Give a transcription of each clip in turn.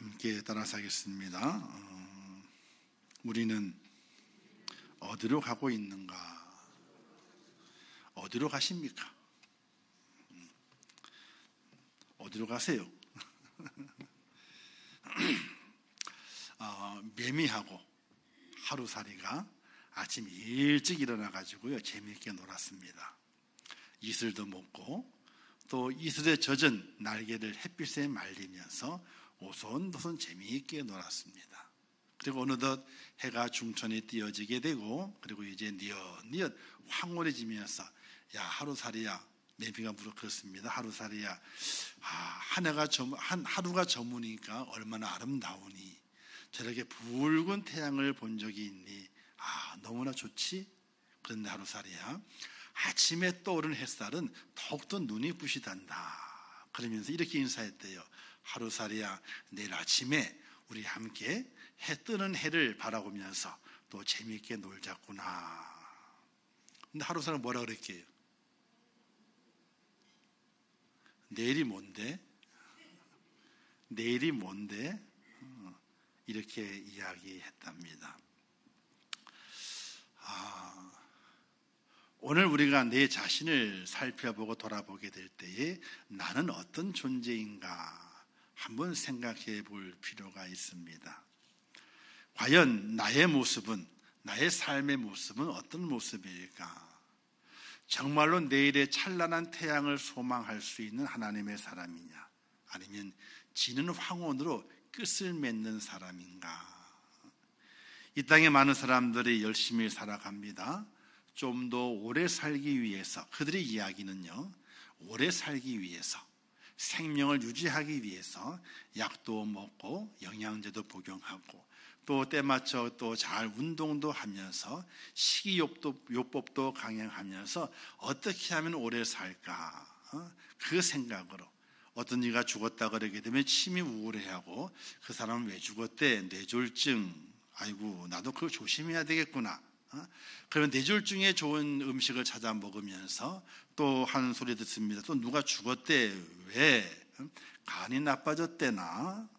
함께 따라서 하겠습니다. 우리는 어디로 가고 있는가? 어디로 가십니까? 어디로 가세요? 매미하고 하루살이가 아침 일찍 일어나가지고요 재미있게 놀았습니다. 이슬도 먹고 또 이슬에 젖은 날개를 햇빛에 말리면서 오손도손 재미있게 놀았습니다. 그리고 어느덧 해가 중천에 띄어지게 되고 그리고 이제 뉘엿뉘엿 황홀해지면서 야 하루살이야, 매미가 물어 그렇습니다. 하루살이야, 하루가 저무니까 얼마나 아름다우니 저렇게 붉은 태양을 본 적이 있니? 너무나 좋지? 그런데 하루살이야, 아침에 떠오르는 햇살은 더욱더 눈이 부시단다. 그러면서 이렇게 인사했대요. 하루살이야, 내일 아침에 우리 함께 해 뜨는 해를 바라보면서 또 재미있게 놀자꾸나. 근데 하루살이는 뭐라 그랬게요? 내일이 뭔데? 내일이 뭔데? 이렇게 이야기했답니다. 오늘 우리가 내 자신을 살펴보고 돌아보게 될 때에 나는 어떤 존재인가 한번 생각해 볼 필요가 있습니다. 과연 나의 모습은, 나의 삶의 모습은 어떤 모습일까? 정말로 내일의 찬란한 태양을 소망할 수 있는 하나님의 사람이냐? 아니면 지는 황혼으로 끝을 맺는 사람인가? 이 땅에 많은 사람들이 열심히 살아갑니다. 좀 더 오래 살기 위해서, 그들의 이야기는요, 오래 살기 위해서, 생명을 유지하기 위해서 약도 먹고 영양제도 복용하고 또 때맞춰 또 잘 운동도 하면서 식이요법도 강행하면서 어떻게 하면 오래 살까? 그 생각으로 어떤 이가 죽었다 그러게 되면 침이 우울해하고 그 사람은 왜 죽었대? 뇌졸중. 아이고 나도 그걸 조심해야 되겠구나. 그러면 뇌졸중에 좋은 음식을 찾아 먹으면서 또 하는 소리 듣습니다. 또 누가 죽었대? 왜? 간이 나빠졌대나?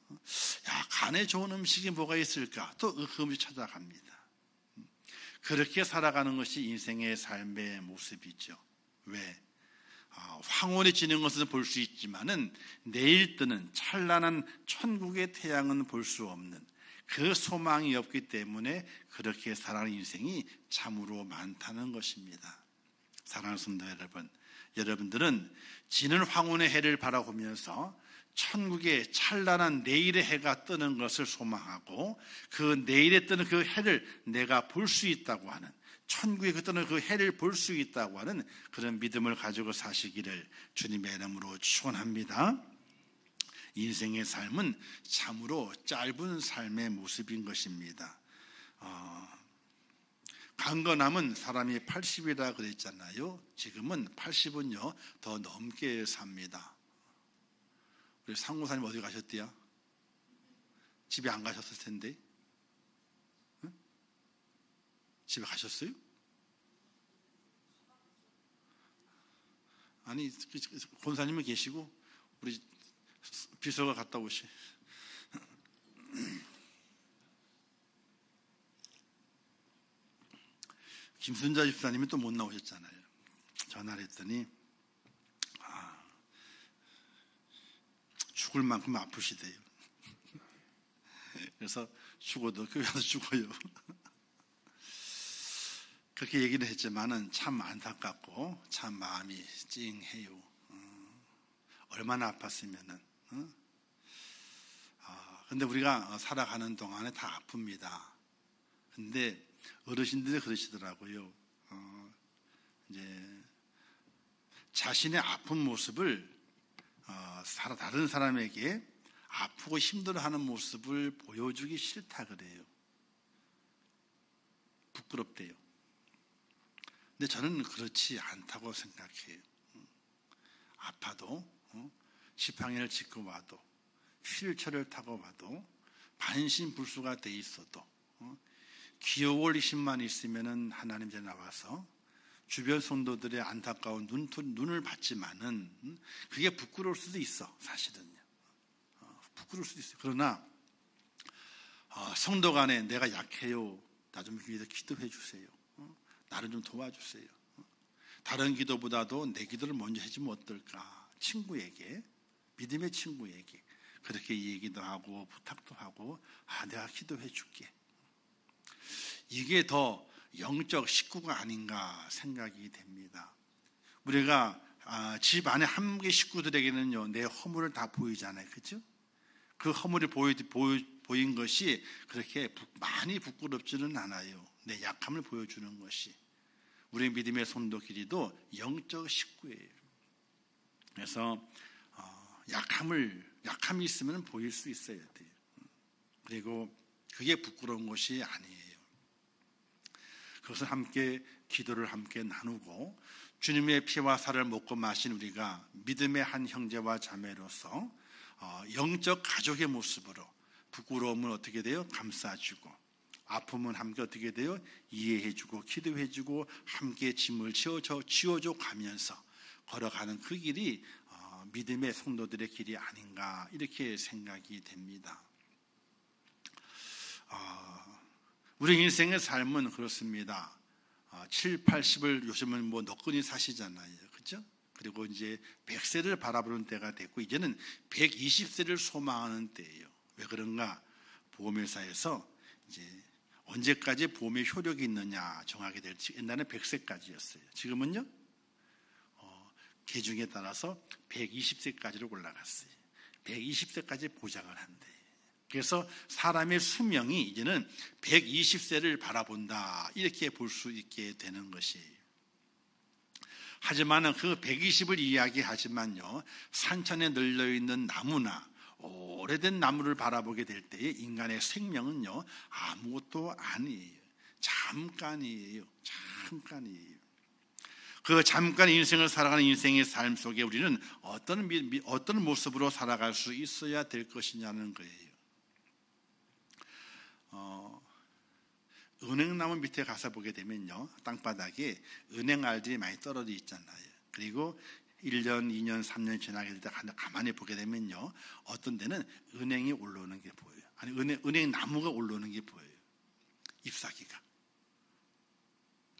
야, 간에 좋은 음식이 뭐가 있을까? 또 그 음식 찾아갑니다. 그렇게 살아가는 것이 인생의 삶의 모습이죠. 왜? 황홀해지는 것은 볼 수 있지만은 내일 뜨는 찬란한 천국의 태양은 볼 수 없는 그 소망이 없기 때문에 그렇게 살아가는 인생이 참으로 많다는 것입니다. 사랑하는 성도 여러분, 여러분들은 지는 황혼의 해를 바라보면서 천국의 찬란한 내일의 해가 뜨는 것을 소망하고 그 내일에 뜨는 그 해를 내가 볼 수 있다고 하는, 천국에 뜨는 그 해를 볼 수 있다고 하는 그런 믿음을 가지고 사시기를 주님의 이름으로 축원합니다. 인생의 삶은 참으로 짧은 삶의 모습인 것입니다. 강건함은 사람이 80이라 그랬잖아요. 지금은 80은요 더 넘게 삽니다. 우리 상무사님 어디 가셨대요? 집에 안 가셨을 텐데. 응? 집에 가셨어요? 아니 권사님은 계시고 우리 비서가 갔다 오시. 김순자 집사님이 또 못 나오셨잖아요. 전화를 했더니 죽을 만큼 아프시대요. 그래서 죽어도 교회 가서 죽어요. 그렇게 얘기를 했지만은 참 안타깝고 참 마음이 찡해요. 얼마나 아팠으면은. 근데 우리가 살아가는 동안에 다 아픕니다. 근데 어르신들이 그러시더라고요. 이제 자신의 아픈 모습을 다른 사람에게 아프고 힘들어하는 모습을 보여주기 싫다 그래요. 부끄럽대요. 근데 저는 그렇지 않다고 생각해요. 아파도 지팡이를 짚고 와도 휠체어를 타고 와도 반신불수가 돼 있어도 기어올 20만 있으면은 하나님 전에 나와서 주변 성도들의 안타까운 눈을 받지만은 그게 부끄러울 수도 있어. 사실은요. 부끄러울 수도 있어요. 그러나 성도 간에 내가 약해요. 나 좀 위해서 기도해 주세요. 나를 좀 도와주세요. 다른 기도보다도 내 기도를 먼저 해주면 어떨까? 친구에게, 믿음의 친구에게 그렇게 얘기도 하고 부탁도 하고 내가 기도해 줄게. 이게 더 영적 식구가 아닌가 생각이 됩니다. 우리가 집 안에 함께 식구들에게는요, 내 허물을 다 보이잖아요. 그렇죠? 그 허물이 보인 것이 그렇게 많이 부끄럽지는 않아요. 내 약함을 보여주는 것이. 우리 믿음의 성도끼리도 영적 식구예요. 그래서 약함이 있으면 보일 수 있어야 돼요. 그리고 그게 부끄러운 것이 아니에요. 그것을 함께 기도를 함께 나누고 주님의 피와 살을 먹고 마신 우리가 믿음의 한 형제와 자매로서 영적 가족의 모습으로 부끄러움을 어떻게 돼요? 감싸주고 아픔은 함께 어떻게 돼요? 이해해주고 기도해주고 함께 짐을 지어줘 가면서 걸어가는 그 길이 믿음의 성도들의 길이 아닌가 이렇게 생각이 됩니다. 우리 인생의 삶은 그렇습니다. 7, 80을 요즘은 너끈히 사시잖아요. 그렇죠? 그리고 이제 100세를 바라보는 때가 됐고 이제는 120세를 소망하는 때예요. 왜 그런가? 보험회사에서 이제 언제까지 보험의 효력이 있느냐 정하게 될지 옛날에는 100세까지였어요. 지금은요 계중에 따라서 120세까지로 올라갔어요. 120세까지 보장을 한대. 그래서 사람의 수명이 이제는 120세를 바라본다 이렇게 볼 수 있게 되는 것이에요. 하지만 그 120을 이야기하지만요, 산천에 널려있는 나무나 오래된 나무를 바라보게 될 때에 인간의 생명은요 아무것도 아니에요. 잠깐이에요. 그 잠깐 인생을 살아가는 인생의 삶 속에 우리는 어떤 모습으로 살아갈 수 있어야 될 것이냐는 거예요. 은행나무 밑에 가서 보게 되면요, 땅바닥에 은행알들이 많이 떨어져 있잖아요. 그리고 1년, 2년, 3년 지나게 될 때 가만히 보게 되면요, 어떤 데는 은행이 올라오는 게 보여요. 아니, 은행 나무가 올라오는 게 보여요. 잎사귀가.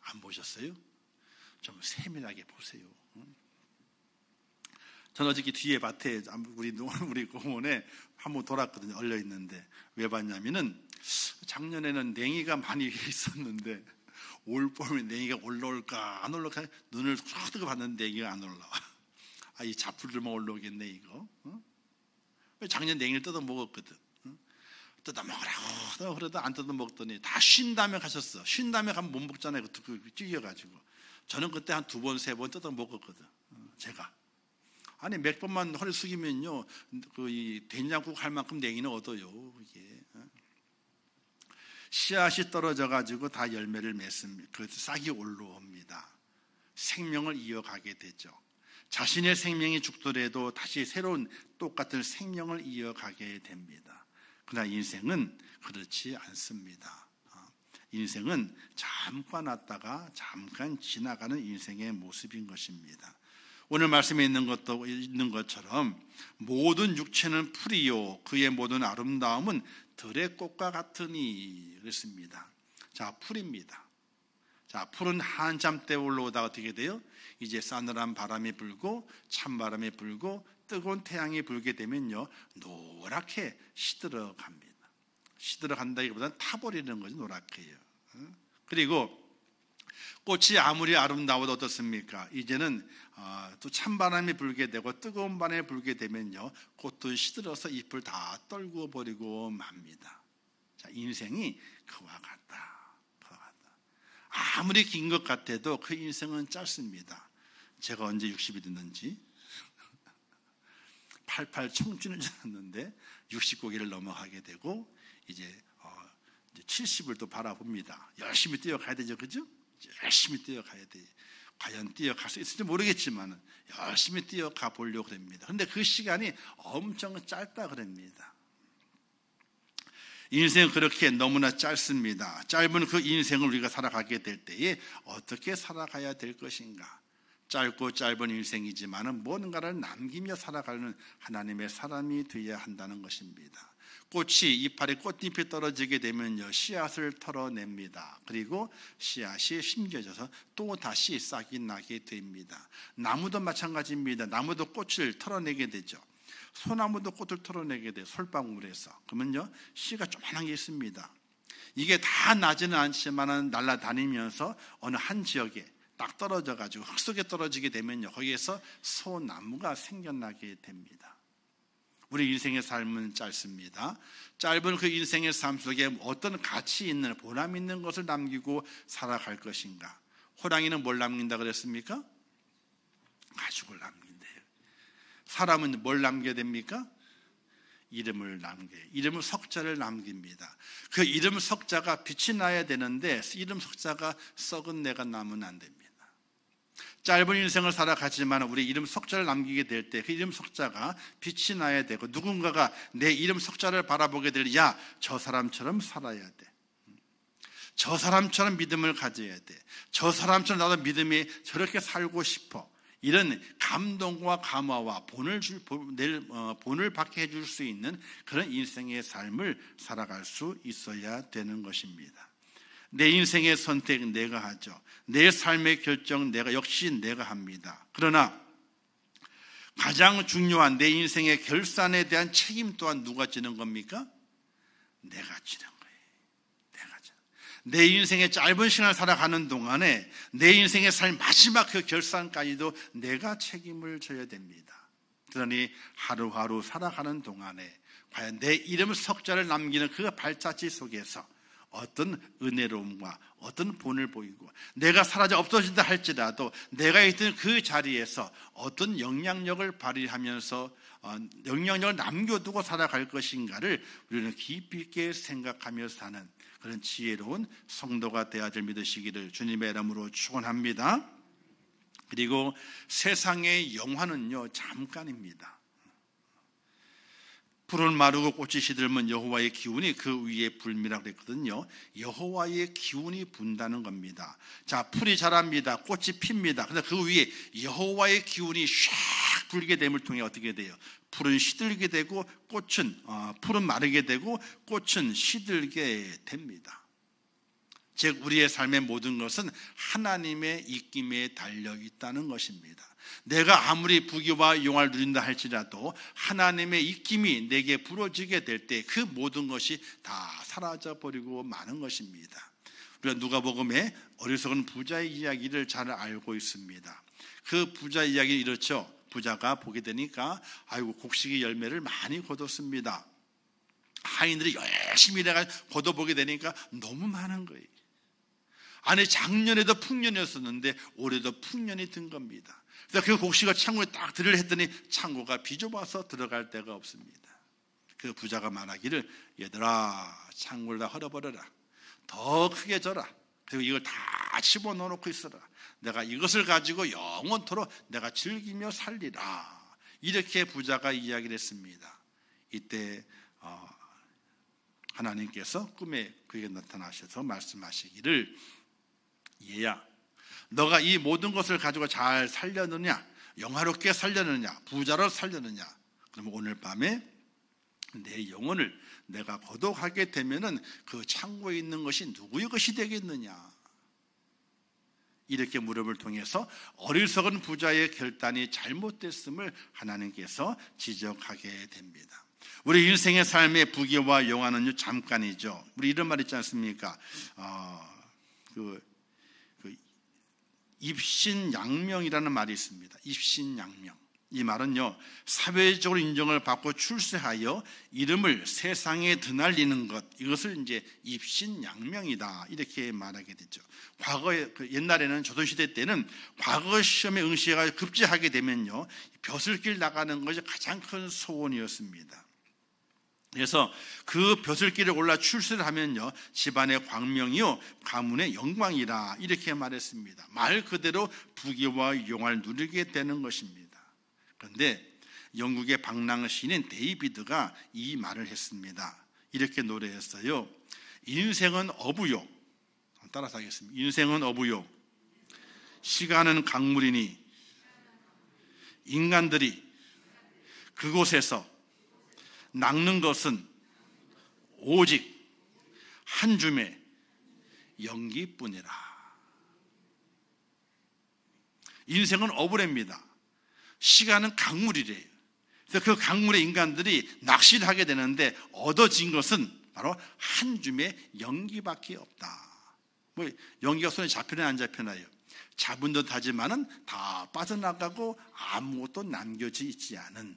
안 보셨어요? 좀 세밀하게 보세요. 저는 어저께 뒤에 밭에 우리 공원에 한번 돌았거든요. 얼려 있는데 왜 봤냐면은 작년에는 냉이가 많이 있었는데 올 봄에 냉이가 올라올까 안 올라올까 눈을 쏟아서 봤는데 냉이가 안 올라와. 이 잡풀들만 올라오겠네 이거. 작년 냉이를 뜯어 먹었거든. 뜯어 먹으라고 그래도 안 뜯어 먹더니 다 쉰 다음에 가셨어. 쉰 다음에 가면 못 먹잖아요. 그 찌겨가지고. 저는 그때 한 2번, 3번 뜯어 먹었거든. 제가. 아니 몇 번만 허리 숙이면요, 이 된장국 할 만큼 냉이는 얻어요. 이게 씨앗이 떨어져 가지고 다 열매를 맺습니다. 그 싹이 올라옵니다. 생명을 이어가게 되죠. 자신의 생명이 죽더라도 다시 새로운 똑같은 생명을 이어가게 됩니다. 그러나 인생은 그렇지 않습니다. 인생은 잠깐 왔다가 잠깐 지나가는 인생의 모습인 것입니다. 오늘 말씀에 있는 것처럼 모든 육체는 풀이요 그의 모든 아름다움은 들의 꽃과 같으니 그랬습니다. 자, 풀입니다. 자, 풀은 한참 때 올라오다가 어떻게 돼요? 이제 싸늘한 바람이 불고 찬바람이 불고 뜨거운 태양이 불게 되면요, 노랗게 시들어갑니다. 시들어간다기보다는 타버리는 거죠. 노랗게요. 그리고 꽃이 아무리 아름다워도 어떻습니까? 이제는 또 찬바람이 불게 되고 뜨거운 바람이 불게 되면요, 꽃도 시들어서 잎을 다 떨구어 버리고 맙니다. 자, 인생이 그와 같다. 아무리 긴 것 같아도 그 인생은 짧습니다. 제가 언제 60이 됐는지 88 청춘을 지났는데 69기를 넘어가게 되고 이제 70을 또 바라봅니다. 열심히 뛰어가야 되죠, 그죠? 열심히 뛰어가야 돼. 과연 뛰어갈 수 있을지 모르겠지만 열심히 뛰어가 보려고 합니다. 그런데 그 시간이 엄청 짧다 그럽니다. 인생은 그렇게 너무나 짧습니다. 짧은 그 인생을 우리가 살아가게 될 때에 어떻게 살아가야 될 것인가? 짧고 짧은 인생이지만 뭔가를 남기며 살아가는 하나님의 사람이 되어야 한다는 것입니다. 꽃이 이파리 꽃잎이 떨어지게 되면요 씨앗을 털어냅니다. 그리고 씨앗이 심겨져서 또 다시 싹이 나게 됩니다. 나무도 마찬가지입니다. 나무도 꽃을 털어내게 되죠. 소나무도 꽃을 털어내게 돼요. 솔방울에서. 그러면요 씨가 조그만한 게 있습니다. 이게 다 나지는 않지만 날아다니면서 어느 한 지역에 딱 떨어져 가지고 흙 속에 떨어지게 되면요 거기에서 소나무가 생겨나게 됩니다. 우리 인생의 삶은 짧습니다. 짧은 그 인생의 삶 속에 어떤 가치 있는 보람 있는 것을 남기고 살아갈 것인가? 호랑이는 뭘 남긴다 그랬습니까? 가죽을 남긴대요. 사람은 뭘 남겨야 됩니까? 이름을 남겨요. 이름 석자를 남깁니다. 그 이름 석자가 빛이 나야 되는데 이름 석자가 썩은 내가 나면 안 됩니다. 짧은 인생을 살아가지만 우리 이름 석자를 남기게 될 때 그 이름 석자가 빛이 나야 되고 누군가가 내 이름 석자를 바라보게 될 야, 저 사람처럼 살아야 돼. 저 사람처럼 믿음을 가져야 돼. 저 사람처럼 나도 믿음이 저렇게 살고 싶어. 이런 감동과 감화와 본을 받게 해줄 수 있는 그런 인생의 삶을 살아갈 수 있어야 되는 것입니다. 내 인생의 선택 내가 하죠. 내 삶의 결정 역시 내가 합니다. 그러나 가장 중요한 내 인생의 결산에 대한 책임 또한 누가 지는 겁니까? 내가 지는 거예요. 내 인생의 짧은 시간을 살아가는 동안에 내 인생의 삶 마지막 그 결산까지도 내가 책임을 져야 됩니다. 그러니 하루하루 살아가는 동안에 과연 내 이름 석자를 남기는 그 발자취 속에서 어떤 은혜로움과 어떤 본을 보이고 내가 사라져 없어진다 할지라도 내가 있던 그 자리에서 어떤 영향력을 발휘하면서 영향력을 남겨두고 살아갈 것인가를 우리는 깊이 있게 생각하며 사는 그런 지혜로운 성도가 되어야 될 믿으시기를 주님의 이름으로 축원합니다. 그리고 세상의 영화는요 잠깐입니다. 풀은 마르고 꽃이 시들면 여호와의 기운이 그 위에 불미라고 그랬거든요. 여호와의 기운이 분다는 겁니다. 자, 풀이 자랍니다. 꽃이 핍니다. 그런데 그 위에 여호와의 기운이 샥 불게 됨을 통해 어떻게 돼요? 풀은 시들게 되고 풀은 마르게 되고 꽃은 시들게 됩니다. 즉 우리의 삶의 모든 것은 하나님의 입김에 달려 있다는 것입니다. 내가 아무리 부귀와 영화를 누린다 할지라도 하나님의 입김이 내게 부러지게 될 때 그 모든 것이 다 사라져 버리고 마는 것입니다. 우리가 누가복음에 어리석은 부자의 이야기를 잘 알고 있습니다. 그 부자 이야기 이렇죠. 부자가 보게 되니까 아이고 곡식의 열매를 많이 거뒀습니다. 하인들이 열심히 일해가지고 거둬보게 되니까 너무 많은 거예요. 아니 작년에도 풍년이었었는데 올해도 풍년이 든 겁니다. 그래서 그 곡식을 창고에 딱 들으려 했더니 창고가 비좁아서 들어갈 데가 없습니다. 그 부자가 말하기를 얘들아 창고를 다 헐어버려라. 더 크게 져라. 그리고 이걸 다 집어넣어놓고 있어라. 내가 이것을 가지고 영원토록 내가 즐기며 살리라. 이렇게 부자가 이야기를 했습니다. 이때 하나님께서 꿈에 그에게 나타나셔서 말씀하시기를 얘야 너가 이 모든 것을 가지고 잘 살려느냐 영화롭게 살려느냐 부자로 살려느냐 그러면 오늘 밤에 내 영혼을 내가 거둬가게 되면은 그 창고에 있는 것이 누구의 것이 되겠느냐 이렇게 물음을 통해서 어리석은 부자의 결단이 잘못됐음을 하나님께서 지적하게 됩니다. 우리 인생의 삶의 부귀와 영화는 잠깐이죠. 우리 이런 말 있지 않습니까? 입신양명이라는 말이 있습니다. 입신양명. 이 말은요, 사회적으로 인정을 받고 출세하여 이름을 세상에 드날리는 것, 이것을 이제 입신양명이다 이렇게 말하게 되죠. 과거에 옛날에는 조선시대 때는 과거 시험에 응시가 급제하게 되면요, 벼슬길 나가는 것이 가장 큰 소원이었습니다. 그래서 그 벼슬길에 올라 출세를 하면요 집안의 광명이요 가문의 영광이라 이렇게 말했습니다. 말 그대로 부귀와 영화를 누리게 되는 것입니다. 그런데 영국의 방랑 시인인 데이비드가 이 말을 했습니다. 이렇게 노래했어요. 인생은 어부요. 따라서 하겠습니다. 인생은 어부요. 시간은 강물이니 인간들이 그곳에서 낚는 것은 오직 한 줌의 연기뿐이라. 인생은 어부랩니다. 시간은 강물이래요. 그래서 그 강물에 인간들이 낚시를 하게 되는데 얻어진 것은 바로 한 줌의 연기밖에 없다. 뭐 연기가 손에 잡히나 안 잡히나요? 잡은 듯 하지만은 다 빠져나가고 아무것도 남겨져 있지 않은,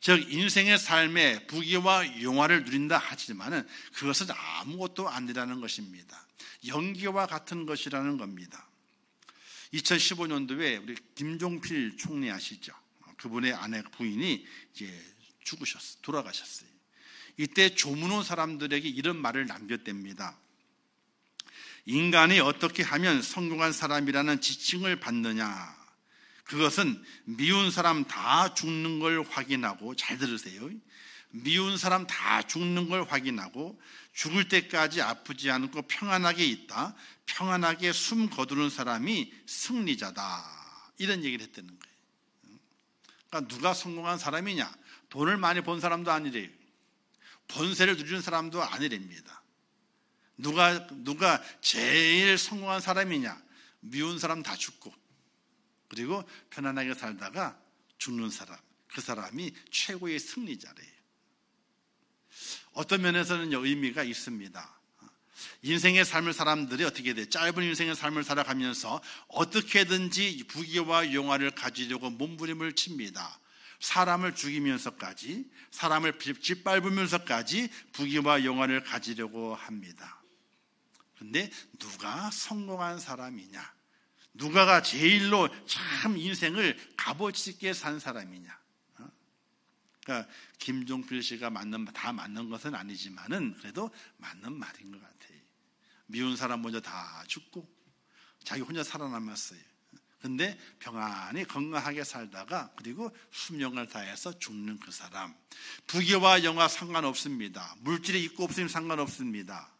즉 인생의 삶에 부귀와 영화를 누린다 하지만은 그것은 아무것도 아니라는 것입니다. 연기와 같은 것이라는 겁니다. 2015년도에 우리 김종필 총리 아시죠? 그분의 아내 부인이 이제 돌아가셨어요. 이때 조문온 사람들에게 이런 말을 남겼답니다. 인간이 어떻게 하면 성공한 사람이라는 지칭을 받느냐? 그것은 미운 사람 다 죽는 걸 확인하고, 잘 들으세요. 미운 사람 다 죽는 걸 확인하고 죽을 때까지 아프지 않고 평안하게 있다, 평안하게 숨 거두는 사람이 승리자다. 이런 얘기를 했다는 거예요. 그러니까 누가 성공한 사람이냐? 돈을 많이 번 사람도 아니래요. 번세를 누리는 사람도 아니랍니다. 누가 제일 성공한 사람이냐? 미운 사람 다 죽고 그리고 편안하게 살다가 죽는 사람, 그 사람이 최고의 승리자래요. 어떤 면에서는 의미가 있습니다. 인생의 삶을 사람들이 어떻게 돼? 짧은 인생의 삶을 살아가면서 어떻게든지 부귀와 영화를 가지려고 몸부림을 칩니다. 사람을 죽이면서까지, 사람을 짓밟으면서까지 부귀와 영화를 가지려고 합니다. 그런데 누가 성공한 사람이냐? 누가가 제일로 참 인생을 값어치 있게 산 사람이냐? 그러니까 김종필 씨가 다 맞는 것은 아니지만은 그래도 맞는 말인 것 같아요. 미운 사람 먼저 다 죽고 자기 혼자 살아남았어요. 근데 평안히 건강하게 살다가 그리고 수명을 다해서 죽는 그 사람, 부귀와 영화 상관없습니다. 물질이 있고 없으면 상관없습니다.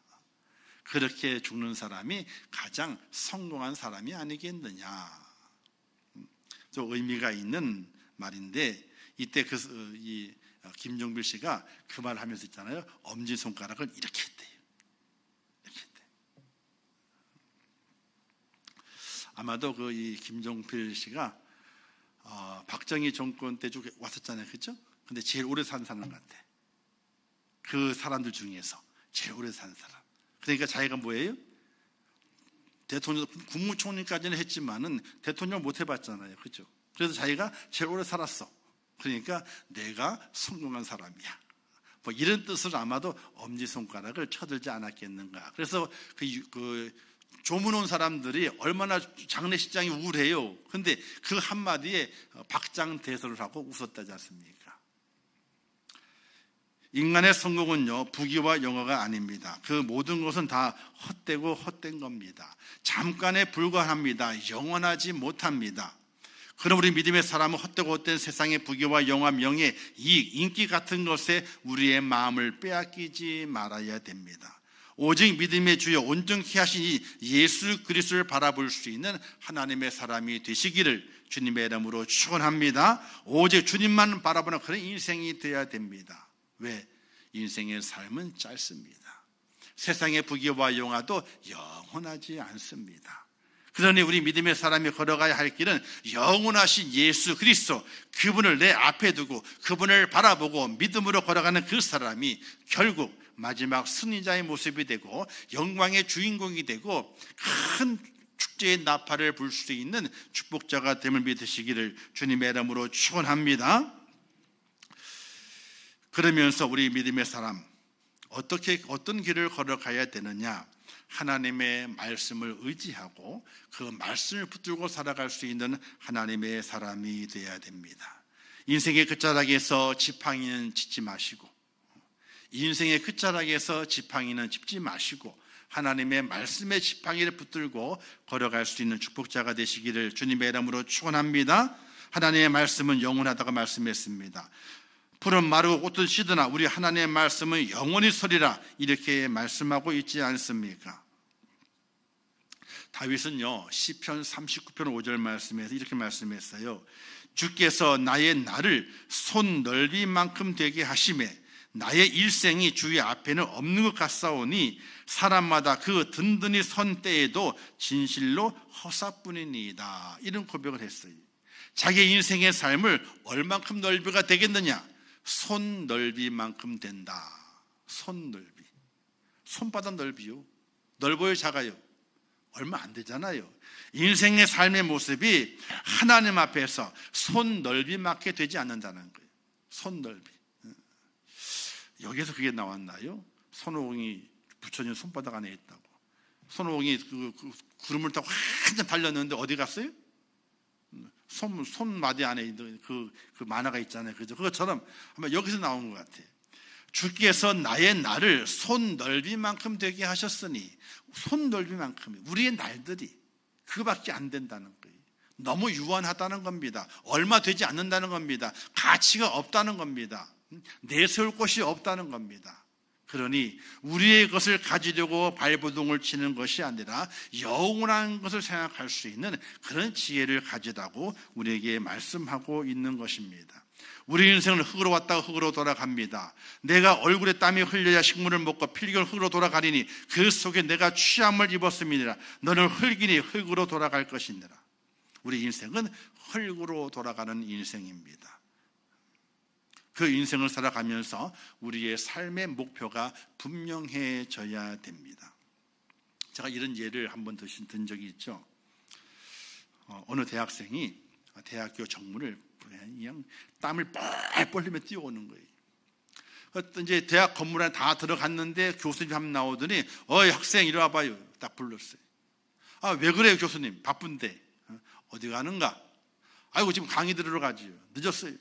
그렇게 죽는 사람이 가장 성공한 사람이 아니겠느냐. 좀 의미가 있는 말인데, 이때 김종필 씨가 그 말을 하면서 있잖아요. 엄지손가락을 이렇게 했대요. 이렇게 했대. 아마도 이 김종필 씨가 박정희 정권 때 쭉 왔었잖아요, 그렇죠? 근데 제일 오래 산 사람 같아. 그 사람들 중에서 제일 오래 산 사람. 그러니까 자기가 뭐예요? 대통령, 국무총리까지는 했지만은 대통령 못 해봤잖아요, 그렇죠? 그래서 자기가 제일 오래 살았어. 그러니까 내가 성공한 사람이야. 뭐 이런 뜻으로 아마도 엄지손가락을 쳐들지 않았겠는가. 그래서 그 조문 온 사람들이 얼마나 장례식장이 우울해요. 근데 그 한마디에 박장대소를 하고 웃었다지 않습니까? 인간의 성공은요, 부귀와 영화가 아닙니다. 그 모든 것은 다 헛되고 헛된 겁니다. 잠깐에 불과합니다. 영원하지 못합니다. 그럼 우리 믿음의 사람은 헛되고 헛된 세상의 부귀와 영화, 명예, 이익, 인기 같은 것에 우리의 마음을 빼앗기지 말아야 됩니다. 오직 믿음의 주여 온전케 하신 이 예수 그리스도를 바라볼 수 있는 하나님의 사람이 되시기를 주님의 이름으로 축원합니다. 오직 주님만 바라보는 그런 인생이 되어야 됩니다. 왜? 인생의 삶은 짧습니다. 세상의 부귀와 영화도 영원하지 않습니다. 그러니 우리 믿음의 사람이 걸어가야 할 길은 영원하신 예수 그리스도, 그분을 내 앞에 두고 그분을 바라보고 믿음으로 걸어가는 그 사람이 결국 마지막 승리자의 모습이 되고 영광의 주인공이 되고 큰 축제의 나팔을 불 수 있는 축복자가 됨을 믿으시기를 주님의 이름으로 축원합니다. 그러면서 우리 믿음의 사람, 어떤 길을 걸어가야 되느냐? 하나님의 말씀을 의지하고 그 말씀을 붙들고 살아갈 수 있는 하나님의 사람이 되어야 됩니다. 인생의 끝자락에서 지팡이는 짚지 마시고, 인생의 끝자락에서 지팡이는 짚지 마시고 하나님의 말씀의 지팡이를 붙들고 걸어갈 수 있는 축복자가 되시기를 주님의 이름으로 축원합니다. 하나님의 말씀은 영원하다고 말씀했습니다. 풀은 마르고 꽃은 시드나 우리 하나님의 말씀은 영원히 서리라, 이렇게 말씀하고 있지 않습니까? 다윗은요, 시편 39편 5절 말씀에서 이렇게 말씀했어요. 주께서 나의 날을 손 넓이만큼 되게 하시매 나의 일생이 주의 앞에는 없는 것 같사오니 사람마다 그 든든히 선 때에도 진실로 허사뿐이니이다. 이런 고백을 했어요. 자기 인생의 삶을 얼만큼 넓이가 되겠느냐? 손 넓이만큼 된다. 손 넓이. 손바닥 넓이요. 넓어요, 작아요? 얼마 안 되잖아요. 인생의 삶의 모습이 하나님 앞에서 손 넓이밖에 되지 않는다는 거예요. 손 넓이. 여기서 그게 나왔나요? 손오공이 부처님 손바닥 안에 있다고. 손오공이 그 구름을 타고 한참 달렸는데 어디 갔어요? 손마디 안에 있는 그 만화가 있잖아요. 그죠? 그것처럼 아마 여기서 나온 것 같아요. 주께서 나의 날을 손 넓이만큼 되게 하셨으니, 손 넓이만큼, 우리의 날들이 그거밖에 안 된다는 거예요. 너무 유한하다는 겁니다. 얼마 되지 않는다는 겁니다. 가치가 없다는 겁니다. 내세울 곳이 없다는 겁니다. 그러니 우리의 것을 가지려고 발버둥을 치는 것이 아니라 영원한 것을 생각할 수 있는 그런 지혜를 가지라고 우리에게 말씀하고 있는 것입니다. 우리 인생은 흙으로 왔다가 흙으로 돌아갑니다. 내가 얼굴에 땀이 흘려야 식물을 먹고 필경을 흙으로 돌아가리니 그 속에 내가 취함을 입었음이니라. 너는 흙이니 흙으로 돌아갈 것이니라. 우리 인생은 흙으로 돌아가는 인생입니다. 그 인생을 살아가면서 우리의 삶의 목표가 분명해져야 됩니다. 제가 이런 예를 한번 든 적이 있죠. 어느 대학생이 대학교 정문을 그냥 땀을 뻘뻘 흘리며 뛰어오는 거예요. 이제 대학 건물 안에 다 들어갔는데 교수님 한 번 나오더니 어이 학생 이리 와봐요. 딱 불렀어요. 아, 왜 그래요 교수님? 바쁜데. 어디 가는가? 아이고 지금 강의 들으러 가지요. 늦었어요.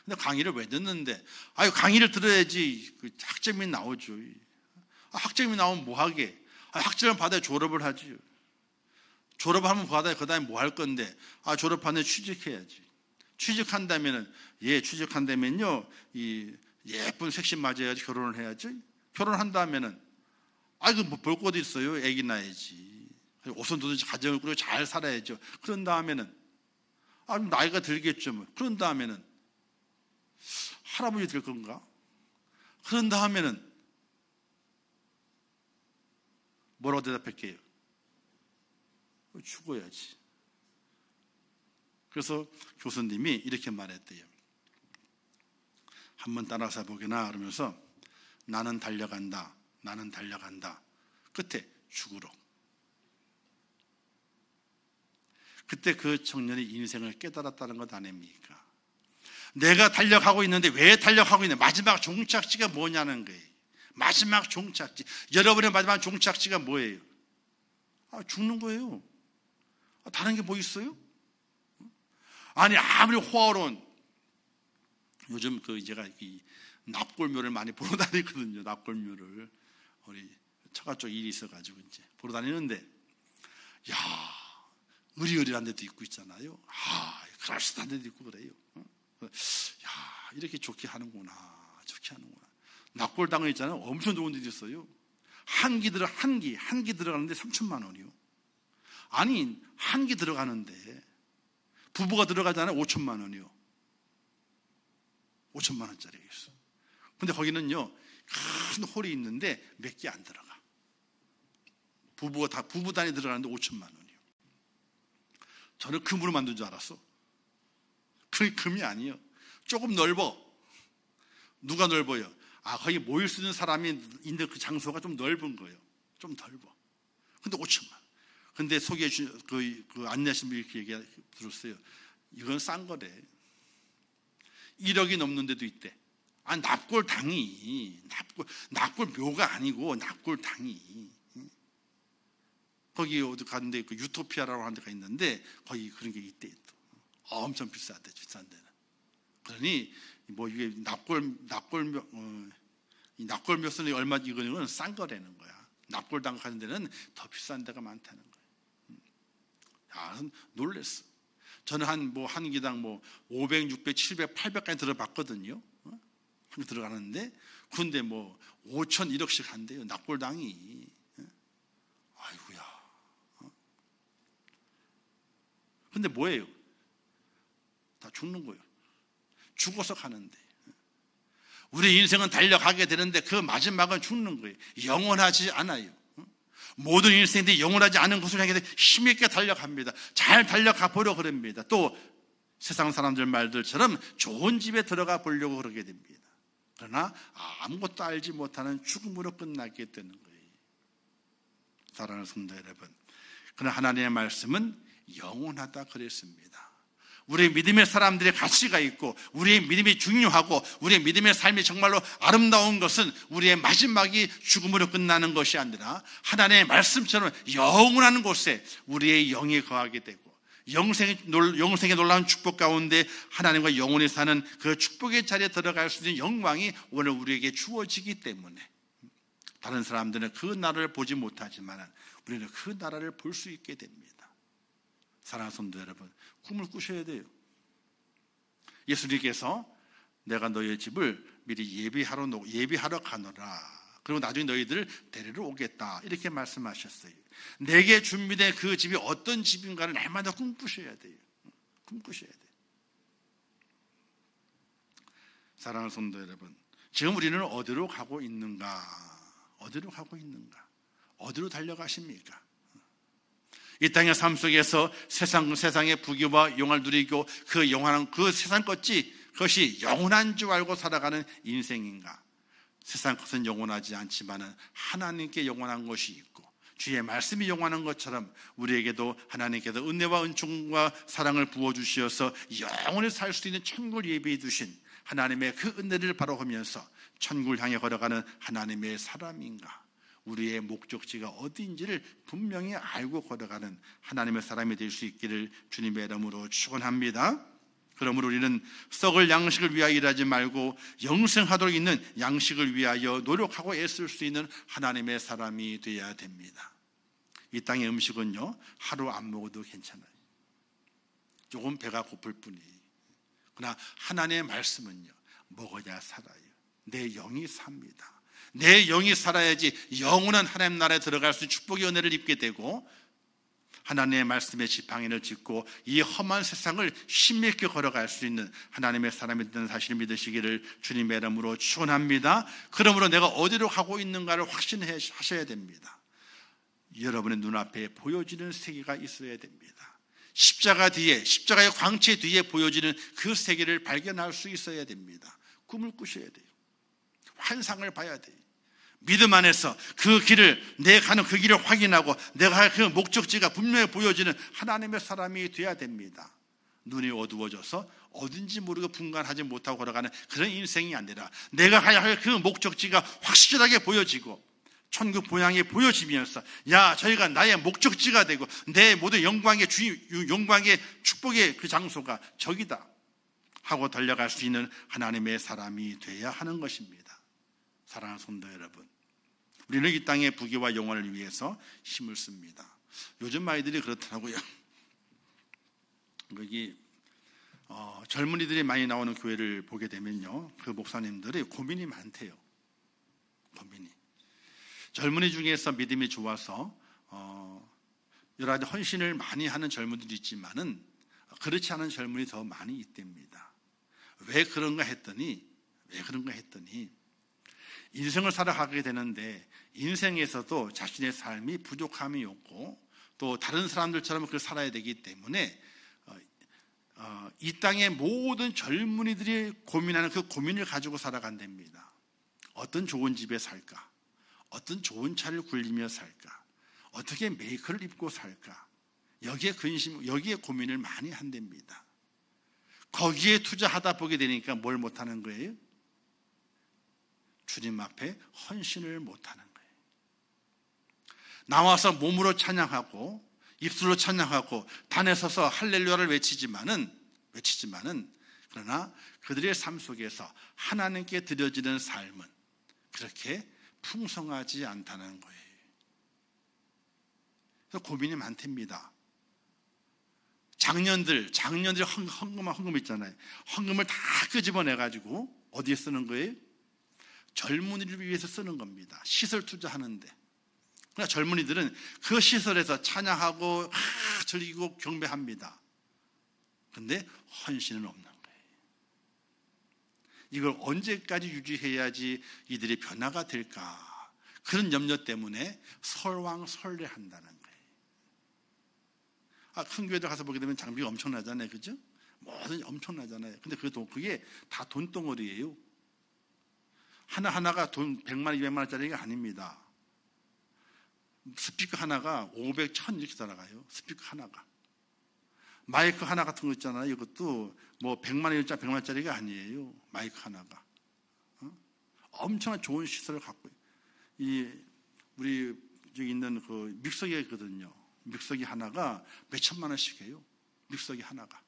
근데 강의를 왜 듣는데? 아유, 강의를 들어야지 그 학점이 나오죠. 학점이 나오면 뭐 하게? 학점을 받아야 졸업을 하지요. 졸업하면 받아야 그 다음에 뭐 할 건데? 졸업한 뒤에 취직해야지. 취직한다면은, 취직한다면요, 이 예쁜 색신 맞아야지 결혼을 해야지. 결혼한다면은, 뭐 볼 것 있어요. 애기 낳아야지. 오손도손 가정을 꾸리고 잘 살아야죠. 그런 다음에는, 나이가 들겠죠. 뭐. 그런 다음에는, 할아버지 될 건가? 그런 다음에는 뭐라고 대답할게요? 죽어야지. 그래서 교수님이 이렇게 말했대요. 한번 따라서 보게나 그러면서 나는 달려간다. 나는 달려간다. 끝에 죽으러. 그때 그 청년이 인생을 깨달았다는 것 아닙니까? 내가 달려가고 있는데 왜 달려가고 있냐? 마지막 종착지가 뭐냐는 거예요. 마지막 종착지. 여러분의 마지막 종착지가 뭐예요? 죽는 거예요. 다른 게 뭐 있어요? 아무리 호화로운, 요즘 제가 이 납골묘를 많이 보러 다니거든요. 납골묘를. 우리 처가 쪽 일이 있어가지고 이제 보러 다니는데, 으리으리한 데도 있고 있잖아요. 그럴싸한 데도 있고 그래요. 이렇게 좋게 하는구나. 좋게 하는구나. 납골당을 있잖아요. 엄청 좋은 데도 있어요. 한 기 들어가는데 3천만 원이요. 한 기 들어가는데 부부가 들어가잖아요. 5천만 원이요. 5천만 원짜리가 있어. 근데 거기는요, 큰 홀이 있는데 몇 개 안 들어가. 부부 단위 들어가는데 5천만 원이요. 저는 금으로 만든 줄 알았어. 그게 금이 아니에요. 조금 넓어. 누가 넓어요? 거기 모일 수 있는 사람이 있는데 그 장소가 좀 넓은 거예요. 좀 넓어. 근데 5천만 원. 근데 소개해 주신 그 안내하신 분이 이렇게 들었어요. 이건 싼 거래. 1억이 넘는 데도 있대. 납골당이. 납골묘가 아니고 납골당이. 거기 어디 갔는데 그 유토피아라고 하는 데가 있는데 거기 그런 게 있대. 엄청 비싼데, 비싼 데는. 그러니 이게 납골묘 쓰는 얼마 이거는 싼 거라는 거야. 납골당 가는 데는 더 비싼 데가 많다는 거야. 놀랬어. 저는 한 기당 500, 600, 700, 800까지 들어봤거든요. 한 들어가는데 근데 5천, 1억씩 한대요. 납골당이. 아이고야. 근데 뭐예요? 다 죽는 거예요. 죽어서 가는데. 우리 인생은 달려가게 되는데 그 마지막은 죽는 거예요. 영원하지 않아요. 모든 인생들이 영원하지 않은 것을 향해서 힘있게 달려갑니다. 잘 달려가 보려고 그럽니다. 또 세상 사람들 말들처럼 좋은 집에 들어가 보려고 그러게 됩니다. 그러나 아무것도 알지 못하는 죽음으로 끝나게 되는 거예요. 사랑하는 성도 여러분, 그러나 하나님의 말씀은 영원하다 그랬습니다. 우리의 믿음의 사람들의 가치가 있고 우리의 믿음이 중요하고 우리의 믿음의 삶이 정말로 아름다운 것은 우리의 마지막이 죽음으로 끝나는 것이 아니라 하나님의 말씀처럼 영원한 곳에 우리의 영이 거하게 되고 영생의 놀라운 축복 가운데 하나님과 영원히 사는 그 축복의 자리에 들어갈 수 있는 영광이 오늘 우리에게 주어지기 때문에 다른 사람들은 그 나라를 보지 못하지만 우리는 그 나라를 볼 수 있게 됩니다. 사랑하는 성도 여러분, 꿈을 꾸셔야 돼요. 예수님께서 내가 너희의 집을 미리 예비하러 가노라. 그리고 나중에 너희들을 데리러 오겠다. 이렇게 말씀하셨어요. 내게 준비된 그 집이 어떤 집인가를 날마다 꿈꾸셔야 돼요. 꿈꾸셔야 돼요. 사랑하는 성도 여러분, 지금 우리는 어디로 가고 있는가? 어디로 가고 있는가? 어디로 달려가십니까? 이 땅의 삶 속에서 세상의 부귀와 영화를 누리고 그 영원한 그 세상 그것이 영원한 줄 알고 살아가는 인생인가? 세상 것은 영원하지 않지만은 하나님께 영원한 것이 있고 주의 말씀이 영원한 것처럼 우리에게도 하나님께서 은혜와 은총과 사랑을 부어주시어서 영원히 살 수 있는 천국을 예비해 두신 하나님의 그 은혜를 바라보면서 천국을 향해 걸어가는 하나님의 사람인가? 우리의 목적지가 어디인지를 분명히 알고 걸어가는 하나님의 사람이 될 수 있기를 주님의 이름으로 축원합니다. 그러므로 우리는 썩을 양식을 위하여 일하지 말고 영생하도록 있는 양식을 위하여 노력하고 애쓸 수 있는 하나님의 사람이 되어야 됩니다. 이 땅의 음식은요, 하루 안 먹어도 괜찮아요. 조금 배가 고플 뿐이에요. 그러나 하나님의 말씀은요, 먹어야 살아요. 내 영이 삽니다. 내 영이 살아야지 영원한 하나님 나라에 들어갈 수 있는 축복의 은혜를 입게 되고 하나님의 말씀에 지팡이를 짚고 이 험한 세상을 힘있게 걸어갈 수 있는 하나님의 사람이 되는 사실을 믿으시기를 주님의 이름으로 축원합니다. 그러므로 내가 어디로 가고 있는가를 확신하셔야 됩니다. 여러분의 눈앞에 보여지는 세계가 있어야 됩니다. 십자가의 광채 뒤에 보여지는 그 세계를 발견할 수 있어야 됩니다. 꿈을 꾸셔야 돼요. 환상을 봐야 돼요. 믿음 안에서 내 가는 그 길을 확인하고 내가 할 그 목적지가 분명히 보여지는 하나님의 사람이 돼야 됩니다. 눈이 어두워져서 어딘지 모르고 분간하지 못하고 걸어가는 그런 인생이 아니라 내가 가야 할 그 목적지가 확실하게 보여지고 천국 본향이 보여지면서 저희가 나의 목적지가 되고 내 모든 영광의 축복의 그 장소가 저기다 하고 달려갈 수 있는 하나님의 사람이 돼야 하는 것입니다. 사랑하는 성도 여러분, 우리는 이 땅의 부귀와 영원을 위해서 힘을 씁니다. 요즘 아이들이 그렇더라고요. 여기 젊은이들이 많이 나오는 교회를 보게 되면요, 그 목사님들이 고민이 많대요. 고민이. 젊은이 중에서 믿음이 좋아서 여러 가지 헌신을 많이 하는 젊은이도 있지만은 그렇지 않은 젊은이 더 많이 있답니다. 왜 그런가 했더니 인생을 살아가게 되는데 인생에서도 자신의 삶이 부족함이 없고 또 다른 사람들처럼 그렇게 살아야 되기 때문에 이 땅의 모든 젊은이들이 고민하는 그 고민을 가지고 살아간답니다. 어떤 좋은 집에 살까? 어떤 좋은 차를 굴리며 살까? 어떻게 메이크를 입고 살까? 여기에 고민을 많이 한답니다. 거기에 투자하다 보게 되니까 뭘 못하는 거예요? 주님 앞에 헌신을 못하는 거예요. 나와서 몸으로 찬양하고 입술로 찬양하고 단에 서서 할렐루야를 외치지만은 그러나 그들의 삶 속에서 하나님께 드려지는 삶은 그렇게 풍성하지 않다는 거예요. 그래서 고민이 많답니다. 장년들이 헌금 있잖아요. 헌금을 다 끄집어내가지고 어디에 쓰는 거예요? 젊은이를 위해서 쓰는 겁니다. 시설 투자하는데. 그러나 젊은이들은 그 시설에서 찬양하고 즐기고 경배합니다. 그런데 헌신은 없는 거예요. 이걸 언제까지 유지해야지 이들이 변화가 될까? 그런 염려 때문에 설왕설래한다는 거예요. 큰 교회들 가서 보게 되면 장비가 엄청나잖아요, 그죠? 뭐든 엄청나잖아요. 근데 그게 다 돈덩어리예요. 하나하나가 돈 100만 원, 200만 원짜리가 아닙니다. 스피커 하나가 500, 1000 이렇게 들어가요. 스피커 하나가. 마이크 하나 같은 거 있잖아요. 이것도 뭐 100만 원짜리, 100만 원짜리가 아니에요. 마이크 하나가. 엄청난 좋은 시설을 갖고 우리 여기 있는 그 믹서기가 있거든요. 믹서기 하나가 몇 천만 원씩 해요. 믹서기 하나가.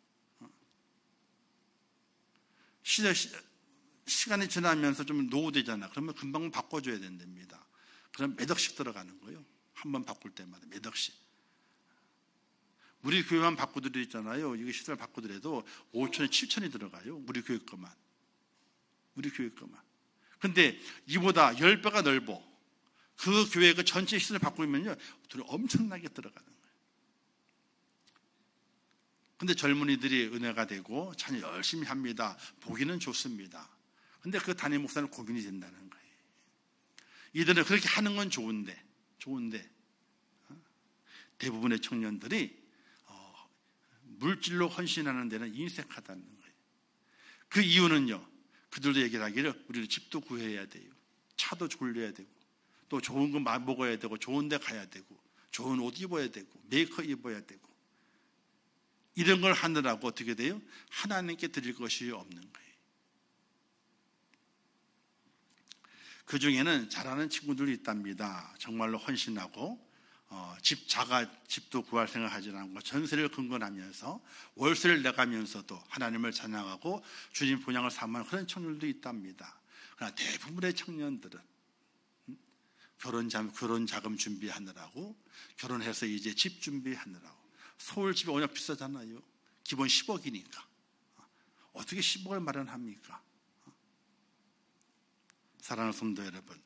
시간이 지나면서 좀 노후되잖아. 그러면 금방 바꿔줘야 된답니다. 그럼 몇 억씩 들어가는 거예요. 한 번 바꿀 때마다 몇 억씩. 우리 교회만 바꾸더라도 있잖아요. 이거 시설 바꾸더라도 5천에 7천이 들어가요. 우리 교회 거만. 우리 교회 거만. 근데 이보다 10배가 넓어. 그 교회 그 전체 시설을 바꾸면요, 돈이 엄청나게 들어가는 거예요. 근데 젊은이들이 은혜가 되고 자녀 열심히 합니다. 보기는 좋습니다. 근데 그 담임 목사는 고민이 된다는 거예요. 이들은 그렇게 하는 건 좋은데 대부분의 청년들이 물질로 헌신하는 데는 인색하다는 거예요. 그 이유는요, 그들도 얘기를 하기를 우리는 집도 구해야 돼요. 차도 굴려야 되고, 또 좋은 거 먹어야 되고, 좋은 데 가야 되고, 좋은 옷 입어야 되고, 메이크업 입어야 되고, 이런 걸 하느라고 어떻게 돼요? 하나님께 드릴 것이 없는 거예요. 그 중에는 잘하는 친구들이 있답니다. 정말로 헌신하고 집도 구할 생각하지 않고 전세를 근거하면서 월세를 내가면서도 하나님을 찬양하고 주님 본향을 삼는 그런 청년들도 있답니다. 그러나 대부분의 청년들은 결혼 자금 준비하느라고, 결혼해서 이제 집 준비하느라고, 서울 집이 워낙 비싸잖아요. 기본 10억이니까 어떻게 10억을 마련합니까? 사랑하는 성도 여러분,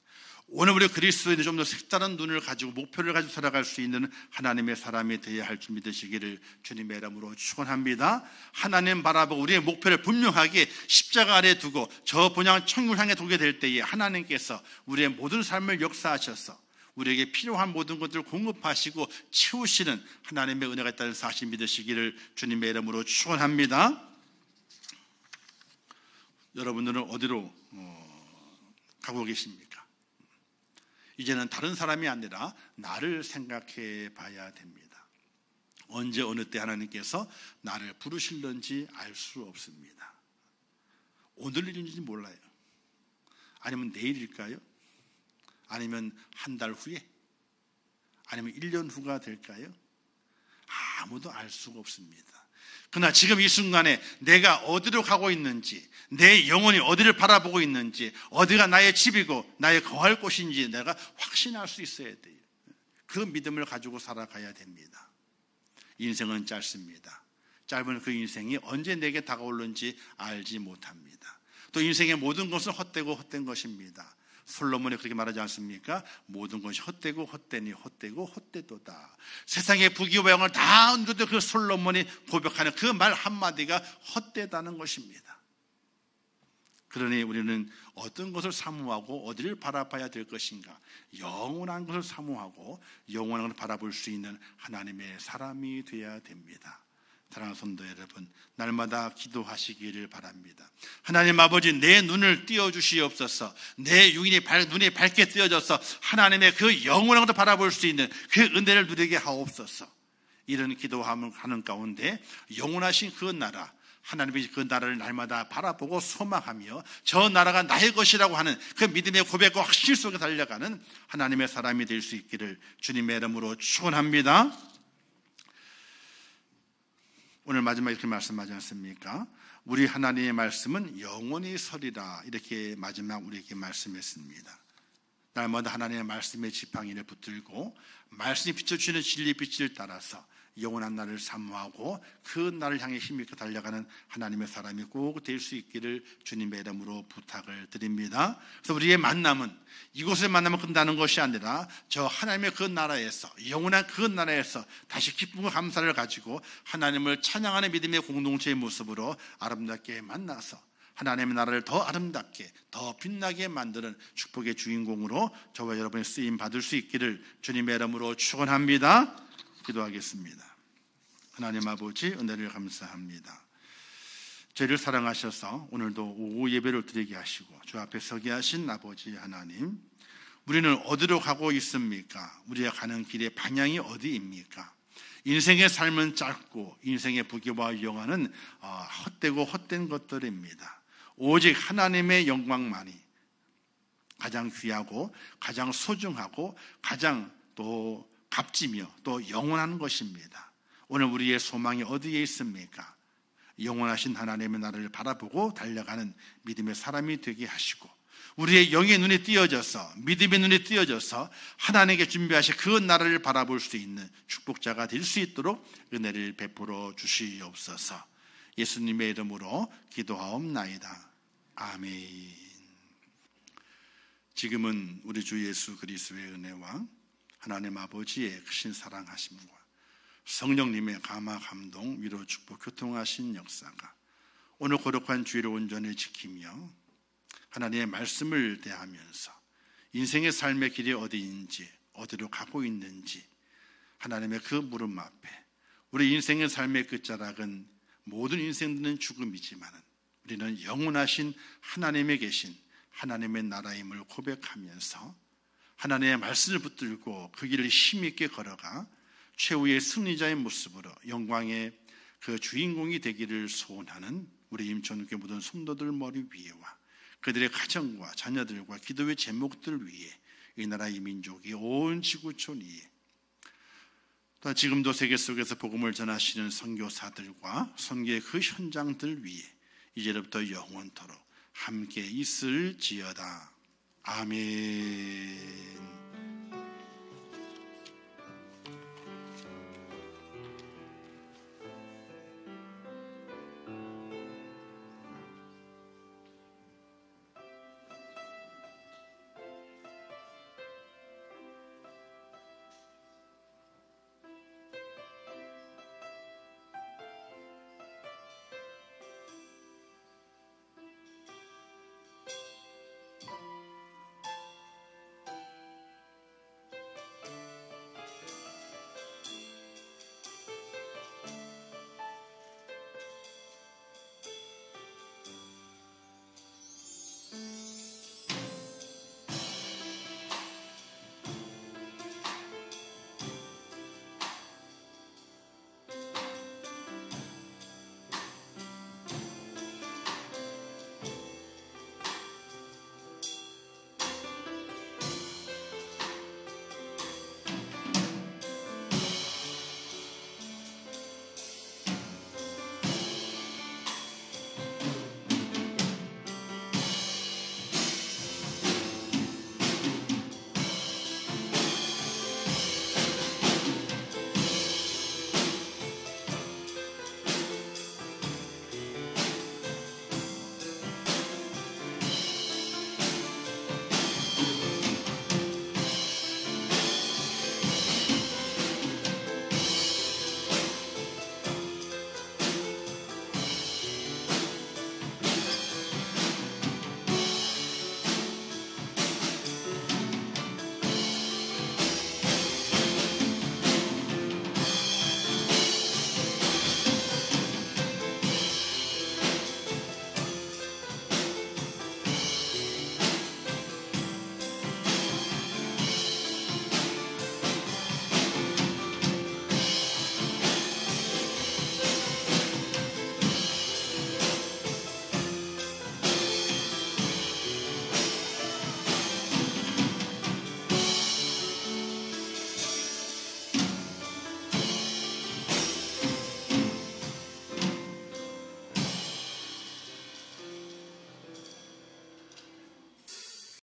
오늘 우리 그리스도인이 좀 더 색다른 눈을 가지고 목표를 가지고 살아갈 수 있는 하나님의 사람이 되어야 할 줄 믿으시기를 주님의 이름으로 축원합니다. 하나님 바라보고 우리의 목표를 분명하게 십자가 아래 두고 저 본향 천국을 향해 두게 될 때에 하나님께서 우리의 모든 삶을 역사하셔서 우리에게 필요한 모든 것들을 공급하시고 채우시는 하나님의 은혜가 있다는 사실 믿으시기를 주님의 이름으로 축원합니다. 여러분들은 어디로 가고 계십니까? 이제는 다른 사람이 아니라 나를 생각해 봐야 됩니다. 언제 어느 때 하나님께서 나를 부르실는지 알 수 없습니다. 오늘 일인지 몰라요. 아니면 내일일까요? 아니면 한 달 후에? 아니면 1년 후가 될까요? 아무도 알 수가 없습니다. 그러나 지금 이 순간에 내가 어디로 가고 있는지, 내 영혼이 어디를 바라보고 있는지, 어디가 나의 집이고 나의 거할 곳인지 내가 확신할 수 있어야 돼요. 그 믿음을 가지고 살아가야 됩니다. 인생은 짧습니다. 짧은 그 인생이 언제 내게 다가올는지 알지 못합니다. 또 인생의 모든 것은 헛된 것입니다. 솔로몬이 그렇게 말하지 않습니까? 모든 것이 헛되고 헛되니 헛되고 헛되도다. 세상의 부귀영화를 다 얻는 그 솔로몬이 고백하는 그 말 한마디가 헛되다는 것입니다. 그러니 우리는 어떤 것을 사모하고 어디를 바라봐야 될 것인가? 영원한 것을 사모하고 영원한 것을 바라볼 수 있는 하나님의 사람이 되어야 됩니다. 사랑하는 성도 여러분, 날마다 기도하시기를 바랍니다. 하나님 아버지, 내 눈을 띄워주시옵소서. 내 눈이 밝게 띄어져서 하나님의 그 영원한 것을 바라볼 수 있는 그 은혜를 누리게 하옵소서. 이런 기도하는 가운데 영원하신 그 나라, 하나님이 그 나라를 날마다 바라보고 소망하며 저 나라가 나의 것이라고 하는 그 믿음의 고백과 확신 속에 달려가는 하나님의 사람이 될 수 있기를 주님의 이름으로 축원합니다. 오늘 마지막에 이렇게 말씀하지 않습니까? 우리 하나님의 말씀은 영원히 서리라, 이렇게 마지막 우리에게 말씀했습니다. 날마다 하나님의 말씀의 지팡이를 붙들고 말씀이 비춰주시는 진리 빛을 따라서 영원한 날을 사모하고 그 날을 향해 힘있게 달려가는 하나님의 사람이 꼭 될 수 있기를 주님의 이름으로 부탁을 드립니다. 그래서 우리의 만남은 이곳의 만남을 끝나는 것이 아니라 저 하나님의 그 나라에서, 영원한 그 나라에서 다시 기쁨과 감사를 가지고 하나님을 찬양하는 믿음의 공동체의 모습으로 아름답게 만나서 하나님의 나라를 더 아름답게 더 빛나게 만드는 축복의 주인공으로 저와 여러분이 쓰임 받을 수 있기를 주님의 이름으로 축원합니다. 기도하겠습니다. 하나님 아버지, 은혜를 감사합니다. 저희를 사랑하셔서 오늘도 오후 예배를 드리게 하시고 주 앞에 서게 하신 아버지 하나님, 우리는 어디로 가고 있습니까? 우리가 가는 길의 방향이 어디입니까? 인생의 삶은 짧고 인생의 부귀와 영화는 헛되고 헛된 것들입니다. 오직 하나님의 영광만이 가장 귀하고 가장 소중하고 가장 또 값지며 또 영원한 것입니다. 오늘 우리의 소망이 어디에 있습니까? 영원하신 하나님의 나라를 바라보고 달려가는 믿음의 사람이 되게 하시고, 우리의 영의 눈이 띄어져서 믿음의 눈이 띄어져서 하나님께 준비하신 그 나라를 바라볼 수 있는 축복자가 될 수 있도록 은혜를 베풀어 주시옵소서. 예수님의 이름으로 기도하옵나이다. 아멘. 지금은 우리 주 예수 그리스도의 은혜와 하나님 아버지의 크신 사랑하심과 성령님의 감화 감동 위로 축복 교통하신 역사가 오늘 거룩한 주일을 온전히 지키며 하나님의 말씀을 대하면서 인생의 삶의 길이 어디인지, 어디로 가고 있는지, 하나님의 그 물음 앞에 우리 인생의 삶의 끝자락은 모든 인생들은 죽음이지만 우리는 영원하신 하나님에 계신 하나님의 나라임을 고백하면서 하나님의 말씀을 붙들고 그 길을 힘있게 걸어가 최후의 승리자의 모습으로 영광의 그 주인공이 되기를 소원하는 우리 임천국의 모든 성도들 머리 위에와 그들의 가정과 자녀들과 기도의 제목들 위에 이 나라 이 민족이 온 지구촌 위에 또 지금도 세계 속에서 복음을 전하시는 선교사들과 선교의 그 현장들 위에 이제부터 영원토록 함께 있을지어다. 아멘.